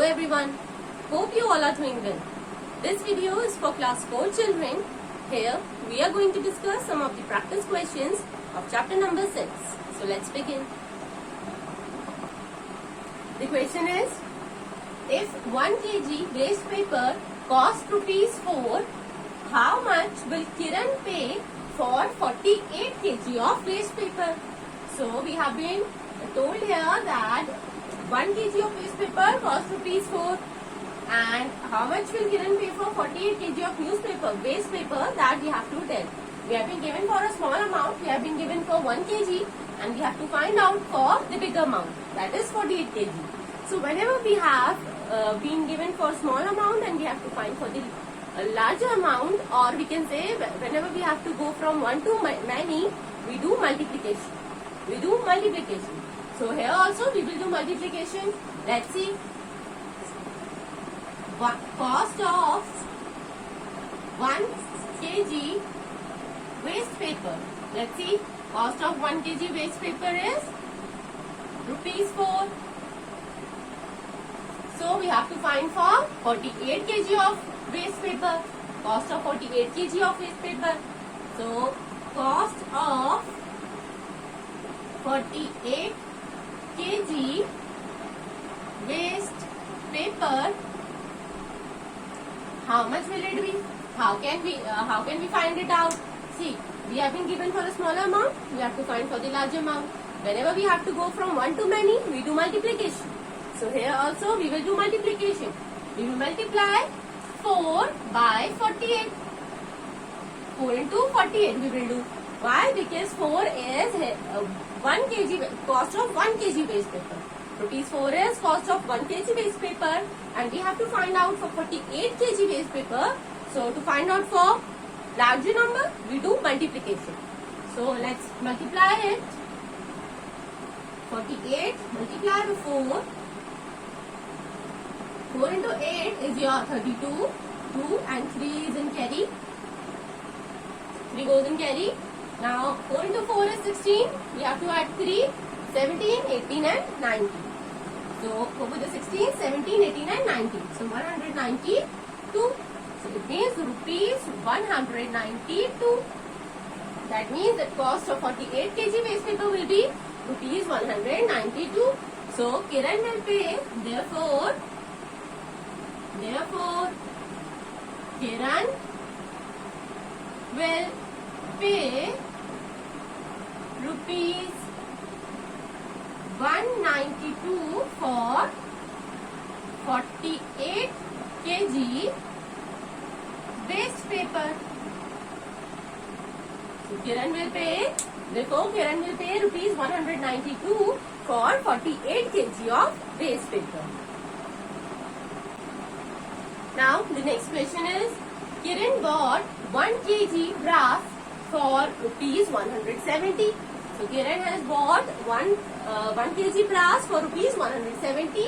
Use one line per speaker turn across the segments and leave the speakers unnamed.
everyone, hope you all are doing well. This video is for class 4 children. Here we are going to discuss some of the practice questions of chapter number 6. So let's begin. The question is, if 1 kg waste paper costs ₹4, how much will Kiran pay for 48 kg of waste paper? So we have been told here that 1 kg of waste paper costs ₹4, and how much will Kiran pay for 48 kg of newspaper, waste paper, that we have to tell. We have been given for a small amount, we have been given for 1 kg, and we have to find out for the bigger amount, that is 48 kg. So whenever we have been given for small amount and we have to find for the larger amount, or we can say whenever we have to go from 1 to many, we do multiplication. So here also we will do multiplication. Let's see. Cost of 1 kg waste paper. Let's see. Cost of 1 kg waste paper is ₹4. So we have to find for 48 kg of waste paper. Cost of 48 kg of waste paper. So cost of 48 kg waste paper, how much will it be? How can we find it out? See, we have been given for a smaller amount, we have to find for the larger amount. Whenever we have to go from 1 to many, we do multiplication. So here also we will do multiplication. We will multiply 4 by 48. 4 into 48 we will do. Why? Because 4 is 1 kg, cost of 1 kg waste paper. ₹4 is cost of 1 kg waste paper, and we have to find out for 48 kg waste paper. So to find out for larger number, we do multiplication. So let's multiply it. 48 multiplied by 4. 4 into 8 is your 32. 2 and 3 is in carry. 3 goes in carry. Now 4 into 4 is 16. We have to add 3. 17, 18 and 19. So go with the 16, 17, 18 and 19. So 192. So it means ₹192. That means the cost of 48 kg waste paper will be ₹192. So Kiran will pay, therefore Kiran will pay ₹192 for 48 kg waste paper. So Kiran will pay, therefore Kiran will pay ₹192 for 48 kg of waste paper. Now the next question is, Kiran bought 1 kg brass for ₹170. So Kiran has bought 1 kg brass for ₹170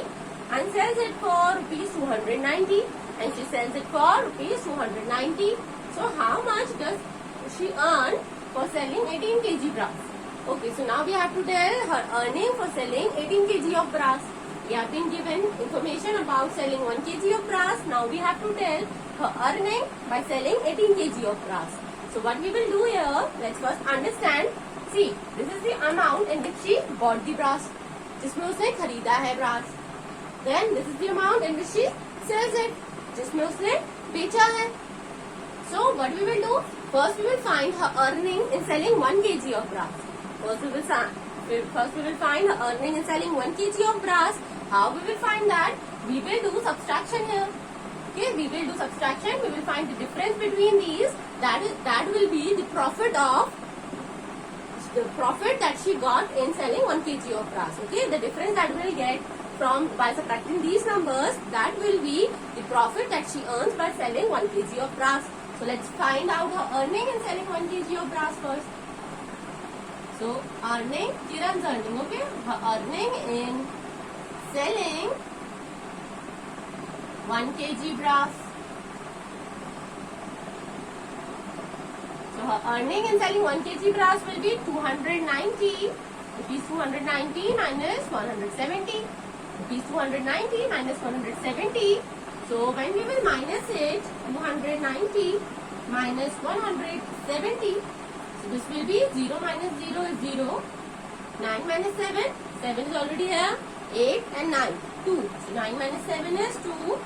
and sells it for ₹290, and she sells it for ₹290. So how much does she earn for selling 18 kg brass? Okay, so now we have to tell her earning for selling 18 kg of brass. We have been given information about selling 1 kg of brass. Now we have to tell her earning by selling 18 kg of brass. So what we will do here, let's first understand. See, this is the amount in which she bought the brass, जिसमें उसने खरीदा है brass. Then this is the amount in which she sells it, जिसमें उसने बेचा है. So what we will do? First we will find her earning in selling 1 kg of brass. First we will find her earning in selling 1 kg of brass. How we will find that? We will do subtraction here. Okay, we will do subtraction. We will find the difference between these. That will be the profit that she got in selling 1 kg of brass. Okay, the difference that we will get from by subtracting these numbers, that will be the profit that she earns by selling 1 kg of brass. So let's find out her earning in selling 1 kg of brass first. So earning, Kiran's earning, okay, her earning in selling 1 kg brass. So her earning in selling 1 kg brass will be 290. Rupees 290 minus 170. rupees 290 minus 170. So when we will minus it, 290 minus 170. So this will be 0 minus 0 is 0. 9 minus 7. 7 is already here. 8 and 9. 2. So 9 minus 7 is 2.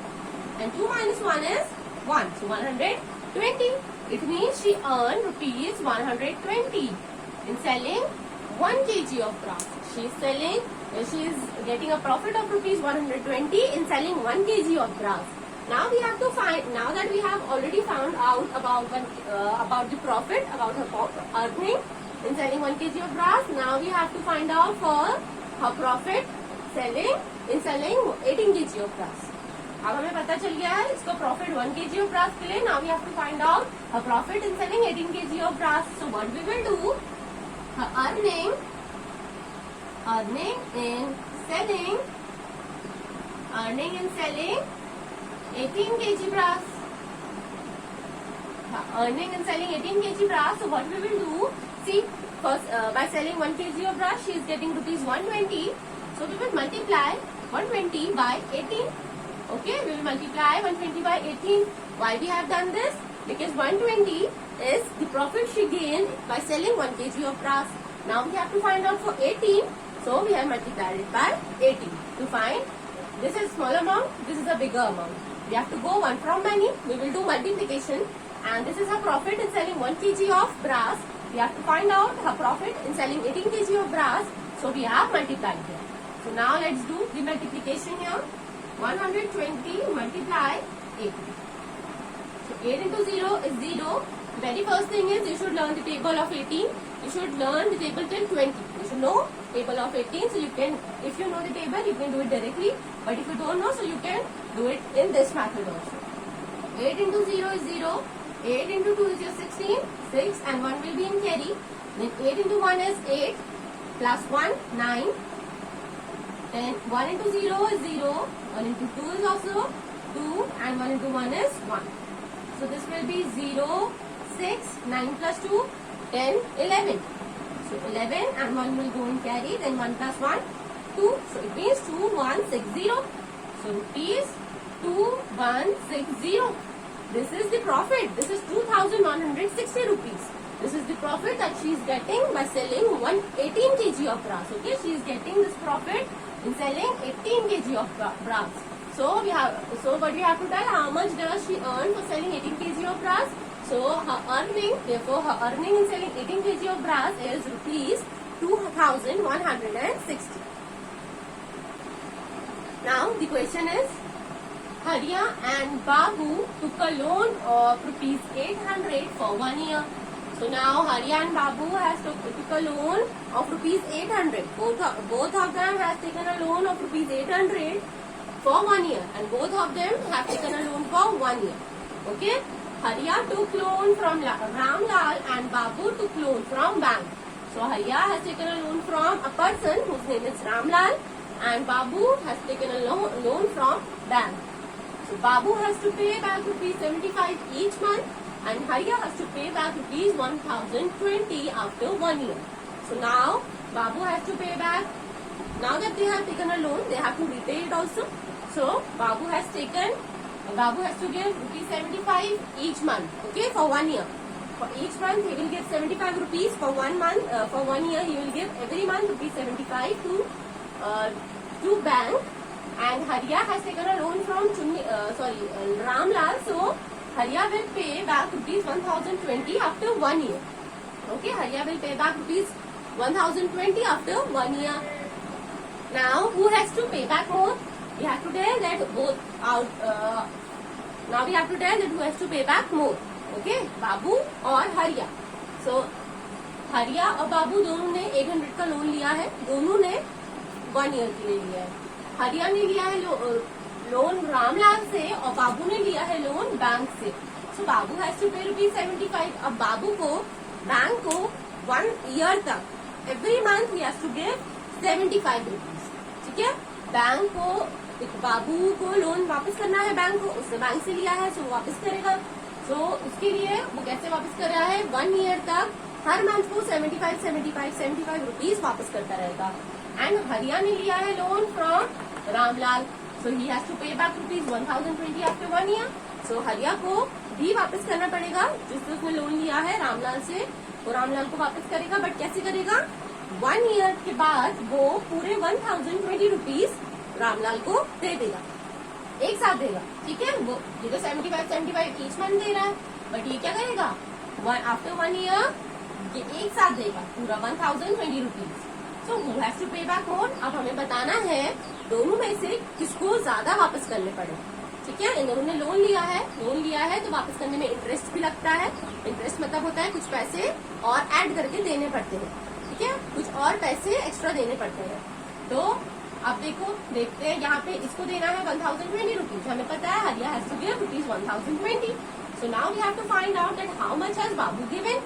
And 2 minus 1 is 1. So 120. It means she earned rupees 120 in selling 1 kg of brass. She is getting a profit of rupees 120 in selling 1 kg of brass. Now we have to find, now that we have already found out about the profit, about her earning in selling 1 kg of brass, now we have to find out for her profit in selling 18 kg of brass. अब हमें पता चल गया है इसको profit 1 kg of brass के लिए. Now we have to find out her profit in selling 18 kg of brass. So what we will do, her earning in selling 18 kg brass. Earning in selling 18 kg brass. So what we will do, see, first by selling 1 kg of brass, she is getting rupees 120. So we will multiply 120 by 18. Okay, we will multiply 120 by 18. Why we have done this? Because 120 is the profit she gained by selling 1 kg of brass. Now we have to find out for 18. So we have multiplied it by 18 to find. This is small amount, this is a bigger amount. We have to go one from many. We will do multiplication. And this is her profit in selling 1 kg of brass. We have to find out her profit in selling 18 kg of brass. So we have multiplied here. So now let's do the multiplication here. 120 multiply 18. So 8 into 0 is 0. The very first thing is you should learn the table of 18. You should learn the table till 20. You should know table of 18. So you can, if you know the table, you can do it directly. But if you don't know, so you can do it in this method also. 8 into 0 is 0. 8 into 2 is your 16. 6 and 1 will be in carry. Then 8 into 1 is 8. Plus 1, 9. Then 1 into 0 is 0. 1 into 2 is also 2. And 1 into 1 is 1. So this will be 0, 6, 9 plus 2, 10, 11. So 11 and 1 will go in carry. Then 1 plus 1, 2. So it means 2160. So rupees 2160. This is the profit. This is 2160 rupees. This is the profit that she is getting by selling 18 kg of brass. Okay, she is getting this profit in selling 18 kg of brass. So what we have to tell, how much does she earn for selling 18 kg of brass? So her earning, therefore her earning in selling 18 kg of brass is rupees 2160. Now the question is, Hariya and Babu took a loan of rupees 800 for 1 year. So now Hariya and Babu has took a loan of rupees 800. Both of them has taken a loan of rupees 800 for 1 year, and both of them have taken a loan for 1 year. Okay, Hariya took loan from Ramlal and Babu took loan from bank. So Hariya has taken a loan from a person whose name is Ramlal, and Babu has taken a loan from bank. So Babu has to pay back rupees 75 each month, and Hariya has to pay back rupees 1020 after 1 year. So now Babu has to pay back. Now that they have taken a loan, they have to repay it also. So Babu has to give rupees 75 each month. Okay, for 1 year. For each month he will give 75 rupees. For 1 month, for 1 year he will give every month rupees 75 to bank. And Hariya has taken a loan from Ramlal. So Hariya will pay back rupees 1020 after 1 year. Okay, Hariya will pay back rupees 1020 after 1 year. Now who has to pay back more? We have to tell that both out. Now we have to tell that who has to pay back more. Okay, Babu or Hariya. So Hariya और बाबू दोनों ने 800 का loan लिया है. दोनों ने 1 year के लिए लिया है. हरिया ने लिया है लोन रामलाल से और बाबू ने लिया है लोन बैंक से. So Babu has to pay rupees 75. अब बाबू को बैंक को 1 year तक एवरी मंथ ही हैज टू गिव 75 रुपीज. ठीक है, बैंक को बाबू को लोन वापस करना है बैंक को. उसने बैंक से लिया है, सो वो वापस करेगा. सो उसके लिए वो कैसे वापस कर रहा है, 1 year तक हर मंथ को 75 रुपीज वापस करता रहेगा. एंड हरिया ने लिया है loan from Ramlal. So he has to pay back rupees 1020 after 1 year. So हरिया को भी वापस करना पड़ेगा जिससे उसने लोन लिया है रामलाल से, वो रामलाल को वापस करेगा, बट कैसे करेगा? 1 ईयर के बाद वो पूरे 1020 रुपीज रामलाल को दे देगा, एक साथ देगा, ठीक है। वो ये तो 75 ईच मंथ दे रहा है, बट ये क्या करेगा? आफ्टर 1 ईयर ये एक साथ देगा पूरा 1020 rupees. So who has to pay back more? अब हमें बताना है दोनों में से किसको ज्यादा वापस करने पड़े, ठीक है। इन दोनों ने लोन लिया है तो वापस करने में इंटरेस्ट भी लगता है। इंटरेस्ट मतलब होता है कुछ पैसे और ऐड करके देने पड़ते हैं, ठीक है, कुछ और पैसे एक्स्ट्रा देने पड़ते हैं। तो अब देखते हैं यहाँ पे इसको देना है 1020 रुपीज, हमें पता है Hariya has to give rupees 1020। So now we have to find out that how much has Babu given.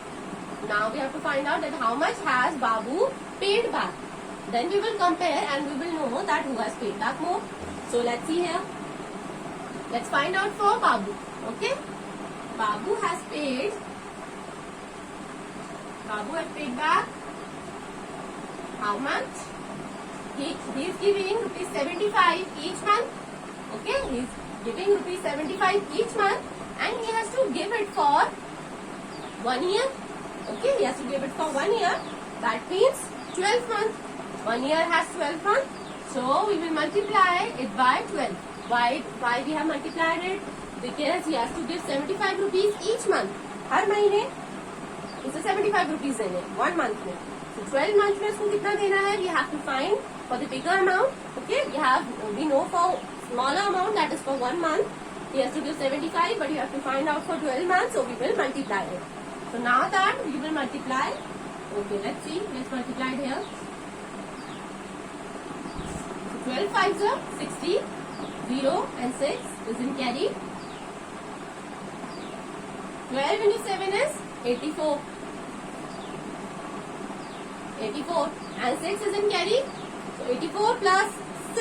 Now we have to find out that how much has Babu paid back. Then we will compare and we will know that who has paid back more. So let's see here. Let's find out for Babu. Okay. Babu has paid back how much? He is giving rupees 75 each month. Okay. He is giving rupees 75 each month and he has to give it for 1 year. Okay, he has to give it for 1 year. That means 12 months. 1 year has 12 months. So we will multiply it by 12. Why we have multiplied it? Because he has to give 75 rupees each month. हर महीने उसे 75 rupees देने 1 month में. So 12 months में उसको कितना देना है? We have to find for the bigger amount. Okay, we know for smaller amount, that is for 1 month. He has to give 75, but you have to find out for 12 months. So we will multiply it. So now that we will multiply, okay, let's see, let's multiply it here. So 12 5s are 60, 0 and 6 is in carry. 12 into 7 is 84. 84 and 6 is in carry. So 84 plus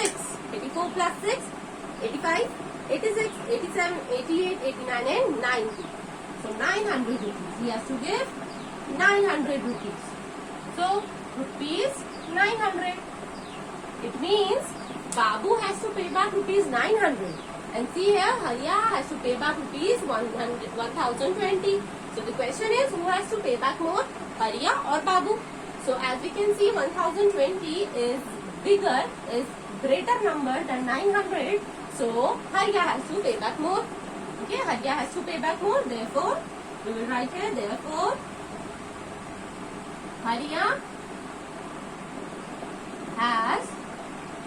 6, 84 plus 6, 85, 86, 87, 88, 89 and 90. So 900 rupees. He has to give 900 rupees. So rupees 900. It means Babu has to pay back rupees 900. And see here, Hariya has to pay back rupees 1020. So the question is, who has to pay back more, Hariya or Babu? So as we can see, 1020 is bigger, is greater number than 900. So Hariya has to pay back more. Okay, Hariya has to pay back more. Therefore, we will write here. Therefore, Hariya has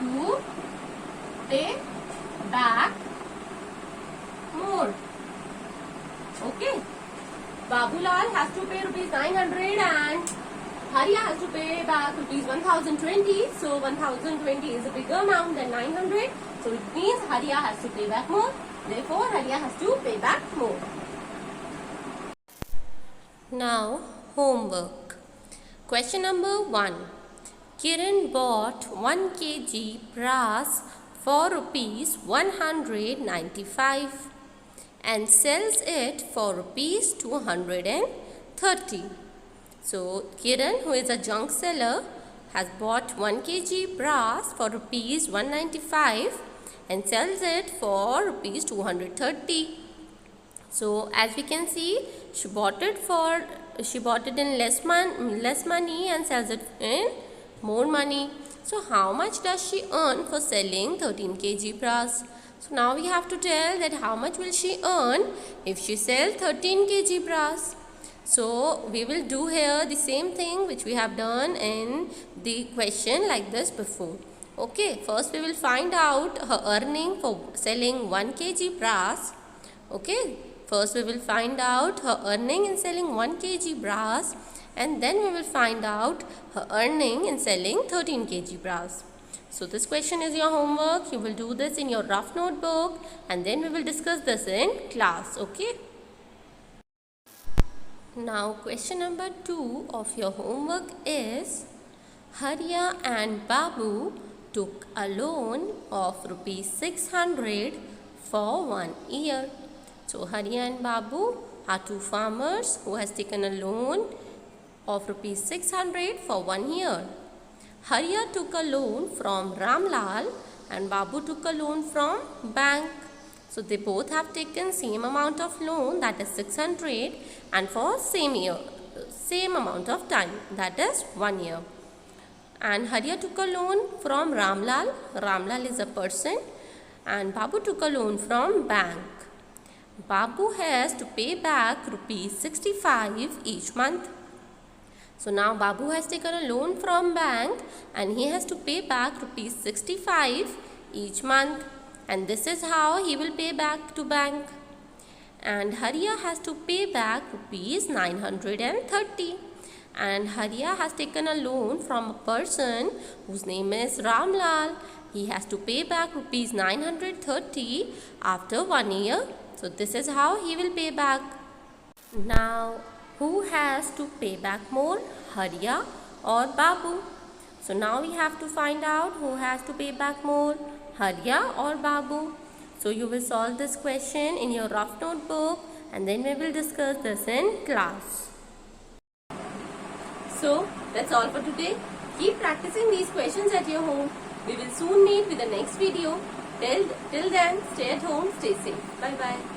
to pay back more. Okay, Babulal has to pay rupees 900 and Hariya has to pay back rupees 1020. So 1020 is a bigger amount than 900. So it means Hariya has to pay back more. Therefore, Hariya has to pay back more.
Now, homework. Question number 1. Kiran bought 1 kg brass for rupees 195 and sells it for rupees 230. So, Kiran, who is a junk seller, has bought 1 kg brass for rupees 195 and sells it for rupees 230. So as we can see, she bought it in less money and sells it in more money. So how much does she earn for selling 13 kg brass? So now we have to tell that how much will she earn if she sells 13 kg brass. So we will do here the same thing which we have done in the question like this before. Okay, first we will find out her earning for selling 1 kg brass. Okay, first we will find out her earning in selling 1 kg brass and then we will find out her earning in selling 13 kg brass. So this question is your homework. You will do this in your rough notebook and then we will discuss this in class. Okay. Now question number 2 of your homework is Hariya and Babu took a loan of rupees 600 for 1 year. So Hariya and Babu are two farmers who has taken a loan of rupees 600 for 1 year. Hariya took a loan from Ramlal and Babu took a loan from bank. So they both have taken same amount of loan, that is 600, and for same amount of time, that is 1 year. And Hariya took a loan from Ramlal. Ramlal is a person, and Babu took a loan from bank. Babu has to pay back rupees 65 each month. So now Babu has taken a loan from bank and he has to pay back rupees 65 each month, and this is how he will pay back to bank. And Hariya has to pay back rupees 930, and Hariya has taken a loan from a person whose name is Ramlal. He has to pay back rupees 930 after 1 year. So this is how he will pay back. Now who has to pay back more, Hariya or Babu? So now we have to find out who has to pay back more, Hariya or Babu. So you will solve this question in your rough notebook and then we will discuss this in class.
So that's all for today. Keep practicing these questions at your home. We will soon meet with the next video. Till then, stay at home, stay safe. Bye bye.